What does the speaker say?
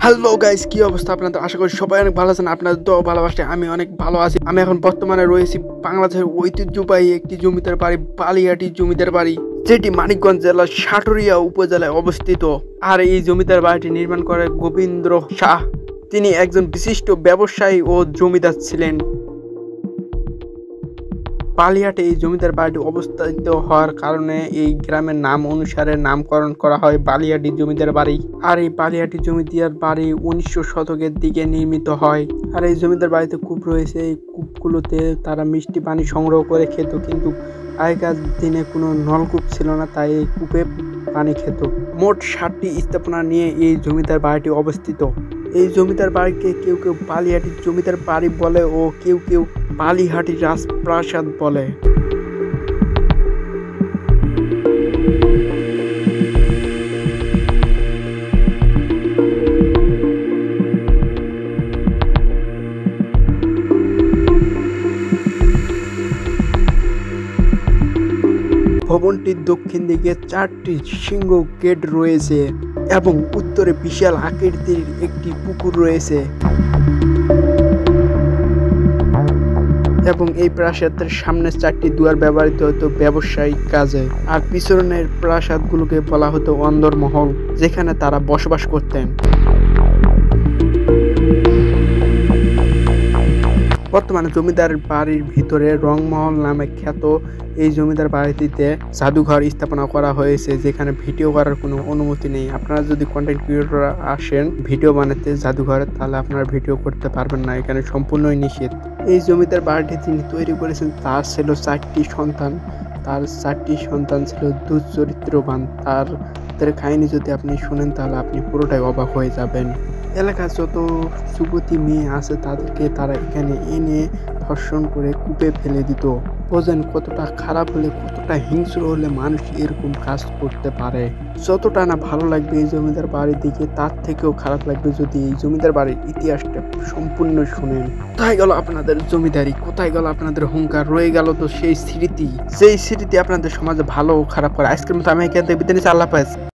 Hello guys, কি অবস্থা আপনাদের? আশা করি সবাই অনেক ভালো আছেন। আপনাদের তো ভালোবাসে আমি অনেক ভালো আছি। আমি এখন বর্তমানে রয়েছি বাংলাদেশের ঐতিহ্যবাহী একটি জমিদার বাড়ি, বালিয়াটি জমিদার বাড়ি, যেটি মানিকগঞ্জ জেলার সাটুরিয়া উপজেলায় অবস্থিত। আর এই জমিদার বাড়িটি নির্মাণ করে গোবিন্দ শাহ। তিনি একজন বিশিষ্ট ব্যবসায়ী ও জমিদার ছিলেন। বালিয়াটে এই জমিদার বাড়িটি অবস্থিত হওয়ার কারণে এই গ্রামের নাম অনুসারে নামকরণ করা হয় বালিয়াটি জমিদার বাড়ি। আর এই বালিয়াটি জমিদার বাড়ি 1900 শতকের দিকে নির্মিত হয়। আর এই জমিদার বাড়িতে কূপ রয়েছে। এই কূপগুলোতে তারা মিষ্টি পানি সংগ্রহ করে খেত, কিন্তু আগেকার দিনে কোনো নলকূপ ছিল না, তাই এই কূপে পানি খেত। মোট 7টি স্থাপনা নিয়ে এই জমিদার বাড়িটি অবস্থিত। এই জমিদার বাড়িকে কেউ কেউ বালিয়াটির জমিদার বাড়ি বলে ও কেউ কেউ বালিহাটি রাজপ্রাসাদ বলে। ভবনটির দক্ষিণ দিকে 4টি সিংহ গেট রয়েছে এবং উত্তরে বিশাল আকৃতির একটি পুকুর রয়েছে এবং এই প্রাসাদের সামনে 4টি দুয়ার ব্যবহৃত হতো ব্যবসায়িক কাজে। আর পিছনের প্রাসাদগুলোকে বলা হতো অন্দরমহল, যেখানে তারা বসবাস করতেন। বর্তমানে জমিদার বাড়ির ভিতরে রংমহল নামে খ্যাত এই জমিদার বাড়িটিতে জাদুঘর স্থাপনা করা হয়েছে, যেখানে ভিডিও করার কোনো অনুমতি নেই। আপনারা যদি কন্টেন্ট ক্রিয়েটর আসেন ভিডিও বানাতে জাদুঘরে, তাহলে আপনারা ভিডিও করতে পারবেন না, এখানে সম্পূর্ণই নিষেধ। এই জমিদার বাড়িটি তিনি তৈরি করেছেন, তার ছিল 4টি সন্তান। তার 4টি সন্তান ছিল দুশ্চরিত্রবান। তাদের কাহিনী যদি আপনি শুনেন তাহলে আপনি পুরোটাই অবাক হয়ে যাবেন। এলাকার যত যুবতী মেয়ে আছে তাদেরকে তারা এখানে এনে ধর্ষণ করে কূপে ফেলে দিত। বোঝেন কতটা খারাপ হলে, কতটা হিংস্র হলে মানুষ এরকম কাজ করতে পারে। যতটা না ভালো লাগবে এই জমিদার বাড়ির দিকে, তার থেকেও খারাপ লাগবে যদি এই জমিদার বাড়ির ইতিহাসটা সম্পূর্ণ শুনেন। কোথায় গেল আপনাদের জমিদারি, কোথায় গেল আপনাদের হুঙ্কার, রয়ে গেল তো সেই স্মৃতি, যেই স্মৃতি আপনাদের সমাজে ভালো ও খারাপ করে। আজকের মতো আমি এখান থেকে বিদায় নিচ্ছি। আল্লাহ হাফেজ।